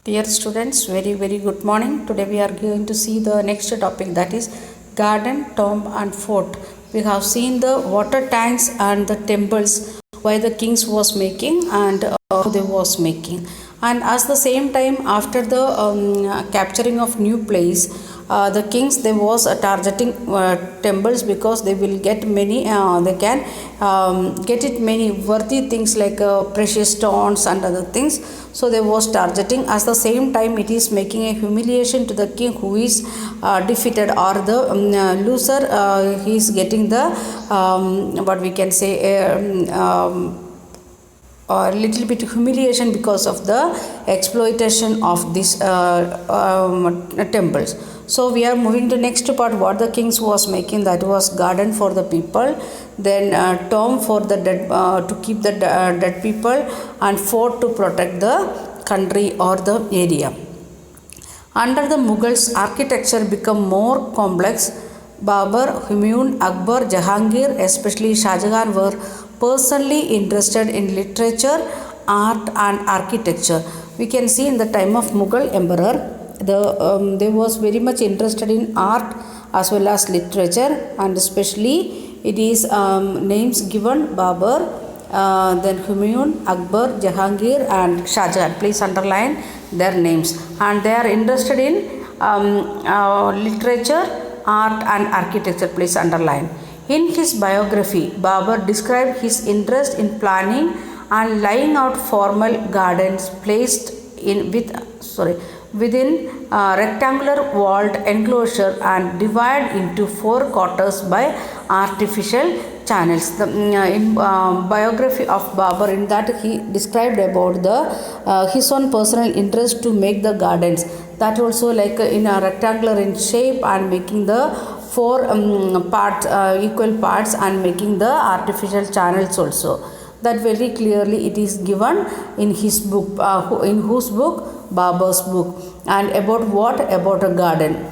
Dear students, very good morning. Today we are going to see the next topic, that is garden, tomb and fort. We have seen the water tanks and the temples why the kings was making and how they was making. And at the same time, after the capturing of new place, the kings they was targeting temples because they will get many they can get it many worthy things like precious stones and other things. So they was targeting. At the same time, it is making a humiliation to the king who is defeated, or the loser, he is getting the what we can say a little bit humiliation because of the exploitation of these temples. So we are moving to next part, what the kings was making, that was garden for the people, then tomb for the dead, to keep the dead people, and fort to protect the country or the area. Under the Mughals, architecture became more complex. Babur, Humayun, Akbar, Jahangir, especially Shah Jahan, were personally interested in literature, art and architecture. We can see in the time of Mughal emperor, they was very much interested in art as well as literature, and especially it is names given Babur, then Humayun, Akbar, Jahangir and Shah Jahan. Please underline their names, and they are interested in literature, art and architecture. Please underline. In his biography, Babur described his interest in planning and laying out formal gardens placed within rectangular walled enclosure and divided into four quarters by artificial channels. The in biography of Babur, in that he described about the his own personal interest to make the gardens, that also like in a rectangular in shape, and making the four parts, equal parts, and making the artificial channels also. That very clearly it is given in his book, in whose book? Babur's book. And about what? About a garden.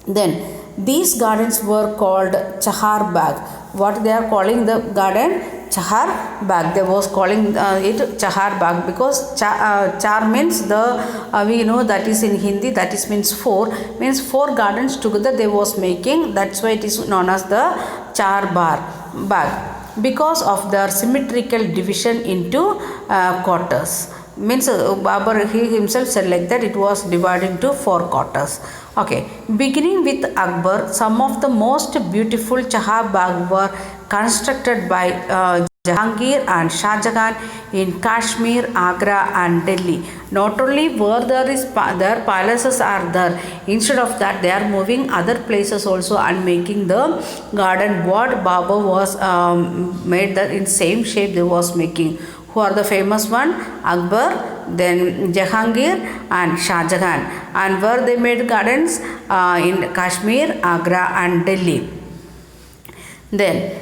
Then these gardens were called Chahar Bagh. What they are calling the garden? Chahar Bagh. They was calling it Chahar Bagh because char means the we know that is in Hindi, that is means four gardens together they was making. That's why it is known as the Char Bagh, because of their symmetrical division into quarters. Means Babur he himself said like that it was divided into four quarters. Okay, beginning with Akbar, some of the most beautiful Chahar Bagh were constructed by Jahangir and Shah Jahan in Kashmir, Agra and Delhi. Not only were their palaces are there, instead of that they are moving other places also and making the garden what Babur was made that in same shape they was making. Who are the famous one? Akbar, then Jahangir and Shah Jahan. And where they made gardens? In Kashmir, Agra and Delhi. Then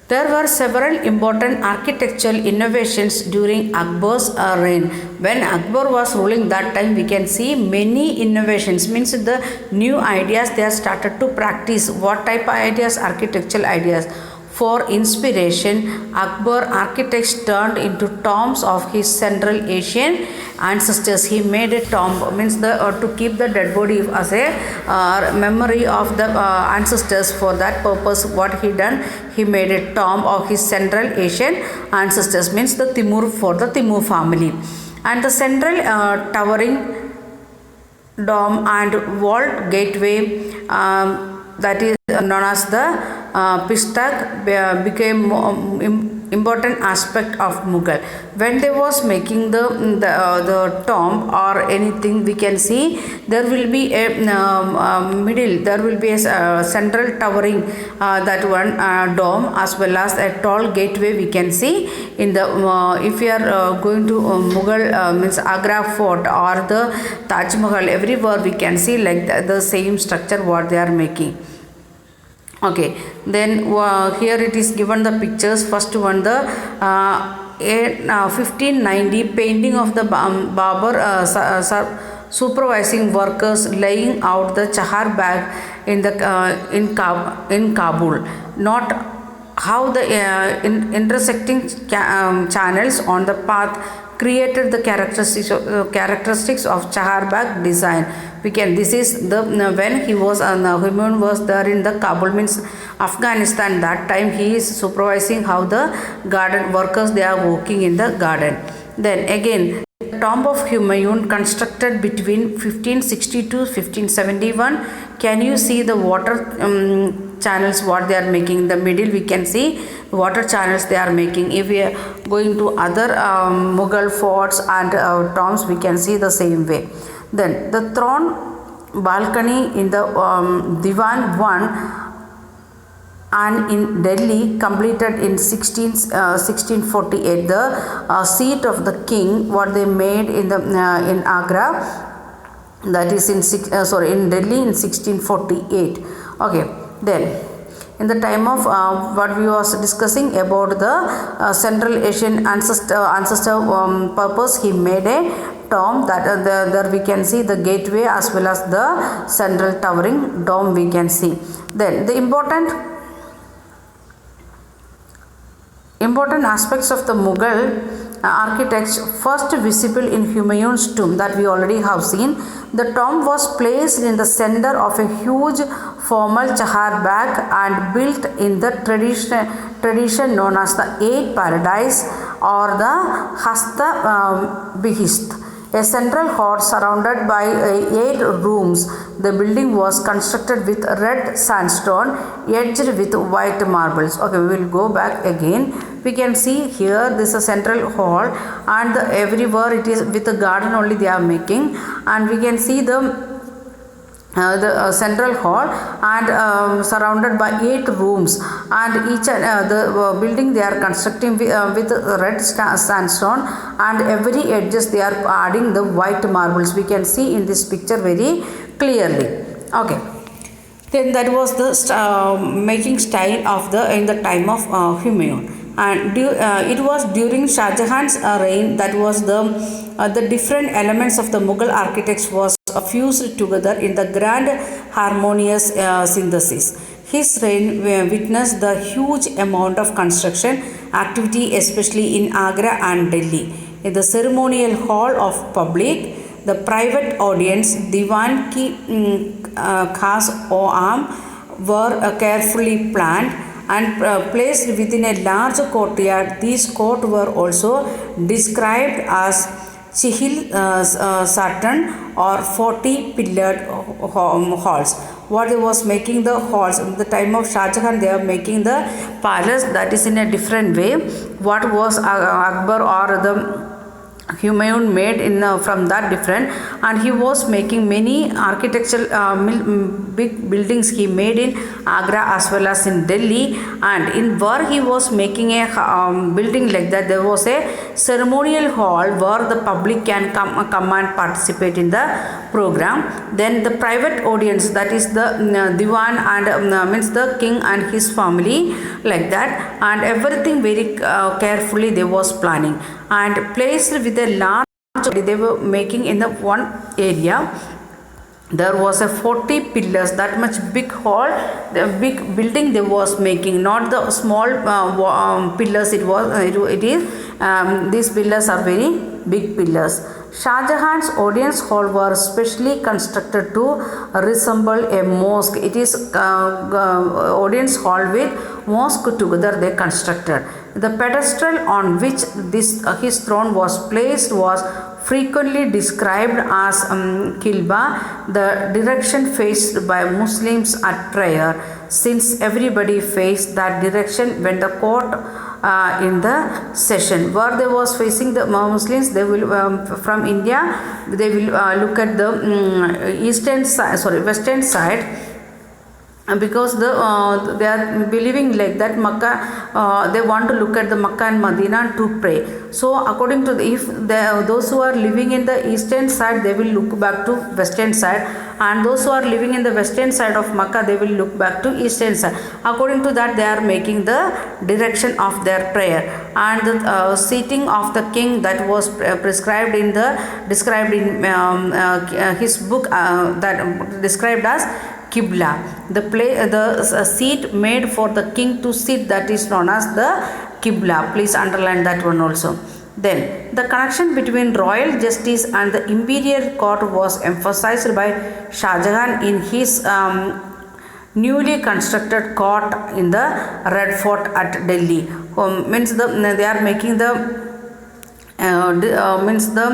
there were several important architectural innovations during Akbar's reign. When Akbar was ruling that time, we can see many innovations. Means the new ideas they have started to practice. What type of ideas? Architectural ideas. For inspiration, Akbar architects turned into tombs of his Central Asian ancestors. He made a tomb, means the to keep the dead body as a memory of the ancestors. For that purpose, what he done? He made a tomb of his Central Asian ancestors, means the Timur, for the Timur family. And the central towering dome and walled gateway, that is known as the Pistak, became important aspect of Mughal. When they was making the tomb or anything, we can see there will be a middle, there will be a central towering that one dome, as well as a tall gateway we can see in the if you are going to Mughal means Agra fort or the Taj Mahal, everywhere we can see like the same structure what they are making. Okay, then here it is given the pictures. First one, the 1590 painting of the Babur supervising workers laying out the Chahar Bagh in Kabul. Not how the intersecting channels on the path created the characteristics of Chaharbagh design. This is the when he was Humayun was there in the Kabul, means Afghanistan. That time he is supervising how the garden workers they are working in the garden. Then again, the tomb of Humayun constructed between 1560 to 1571. Can you see the water channels what they are making? In the middle we can see water channels they are making. If we are going to other Mughal forts and tombs, we can see the same way. Then the throne balcony in the Diwan 1 and in Delhi completed in 1648. The seat of the king what they made in the in Agra, that is in in Delhi in 1648. Okay, then in the time of what we was discussing about the Central Asian ancestor purpose, he made a tomb that there we can see the gateway as well as the central towering dome we can see. Then the important aspects of the Mughal architects first visible in Humayun's tomb that we already have seen. The tomb was placed in the center of a huge formal Chaharbagh and built in the tradition known as the Eight Paradise or the Hasta Behist. A central hall surrounded by 8 rooms. The building was constructed with red sandstone edged with white marbles. Okay, we will go back again. We can see here this is a central hall and everywhere it is with a garden only they are making, and we can see the central hall and surrounded by 8 rooms, and each the building they are constructing with red sandstone, and every edges they are adding the white marbles. We can see in this picture very clearly. Okay, then that was the making style of the in the time of Humayun, and it was during Shah Jahan's reign that was the different elements of the Mughal architects was fused together in the grand harmonious synthesis. His reign witnessed the huge amount of construction activity, especially in Agra and Delhi. In the ceremonial hall of public, the private audience, Diwan ki khas oam, were carefully planned and placed within a large courtyard. These courts were also described as Chihil Saturn or 40 pillared halls. What they was making the halls in the time of Shah Jahan, they are making the palace that is in a different way. What was Akbar or the Humayun made in from that different, and he was making many architectural big buildings he made in Agra as well as in Delhi, and in where he was making a building like that, there was a ceremonial hall where the public can come and participate in the program. Then the private audience, that is the Diwan and means the king and his family, like that, and everything very carefully they was planning and placed with a large they were making in the one area. There was a 40 pillars, that much big hall, the big building they was making, not the small pillars. It is these pillars are very big pillars. Shah Jahan's audience hall was specially constructed to resemble a mosque. It is audience hall with mosque together they constructed. The pedestal on which his throne was placed was frequently described as Kilba, the direction faced by Muslims at prayer, since everybody faced that direction when the court in the session. Where they was facing the Muslims, they will from India they will look at the western side, because they are believing like that Makkah, they want to look at the Makkah and Medina to pray. So according to those who are living in the eastern side, they will look back to western side, and those who are living in the western side of Makkah, they will look back to eastern side. According to that, they are making the direction of their prayer, and the seating of the king that was described in his book that described as Qibla, the seat made for the king to sit, that is known as the Qibla. Please underline that one also. Then, the connection between royal justice and the imperial court was emphasized by Shah Jahan in his newly constructed court in the Red Fort at Delhi. Means they are making the means the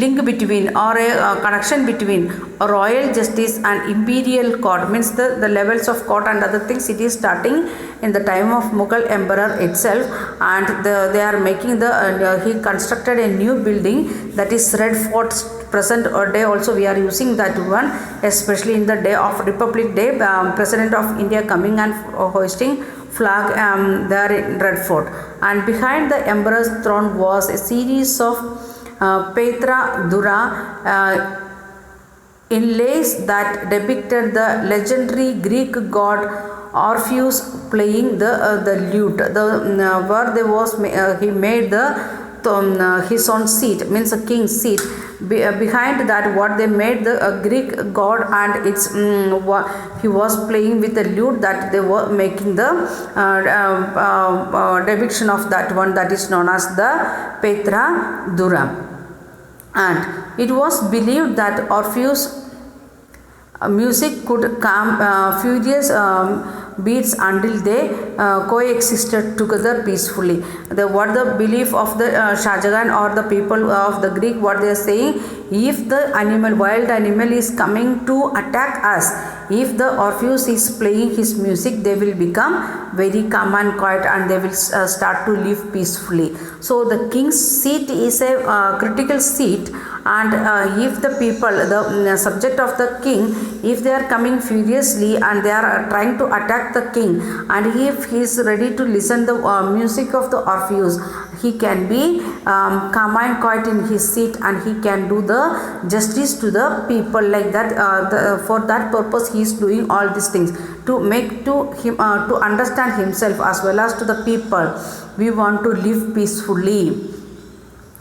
link between or a connection between a royal justice and imperial court, means the levels of court and other things. It is starting in the time of Mughal emperor itself, and they are making the he constructed a new building, that is Red Fort. Present day also we are using that one, especially in the day of Republic Day, President of India coming and hoisting flag there in Red Fort. And behind the emperor's throne was a series of Petra Dura inlays that depicted the legendary Greek god Orpheus playing the lute. Where there was he made the his own seat, means a king's seat. Behind that, what they made the Greek god, and it's he was playing with the lute, that they were making the depiction of that one, that is known as the Petra Dura. And it was believed that Orpheus music could calm furious beats until they coexisted together peacefully. What the belief of the Shah Jahan or the people of the Greek, what they are saying, if the wild animal is coming to attack us, if the Orpheus is playing his music, they will become very calm and quiet, and they will start to live peacefully. So the king's seat is a critical seat, and if the people, the subject of the king, if they are coming furiously and they are trying to attack the king, and if he is ready to listen the music of the Orpheus, he can be calm and quiet in his seat, and he can do the justice to the people, like that. For that purpose he is doing all these things, to make to him to understand himself as well as to the people. We want to live peacefully.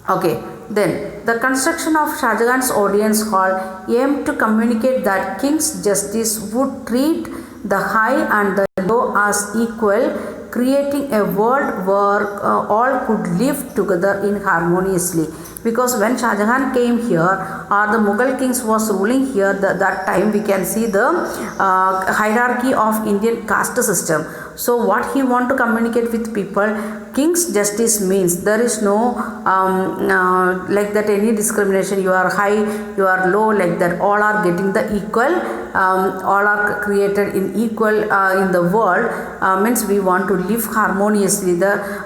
Okay. Then, the construction of Shah Jahan's audience hall aimed to communicate that king's justice would treat the high and the low as equal, creating a world where all could live together in harmoniously. Because when Shah Jahan came here, or the Mughal kings was ruling here, that time we can see the hierarchy of Indian caste system. So what he want to communicate with people, king's justice means there is no like that any discrimination, you are high, you are low, like that. All are getting the equal, all are created in equal in the world. Means we want to live harmoniously.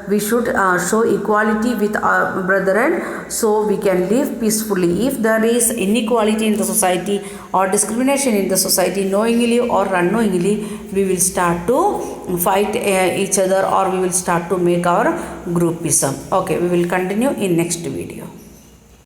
We should show equality with our brethren, so we can live peacefully. If there is inequality in the society or discrimination in the society, knowingly or unknowingly, we will start to fight each other, or we will start to make our groupism. Okay, we will continue in next video.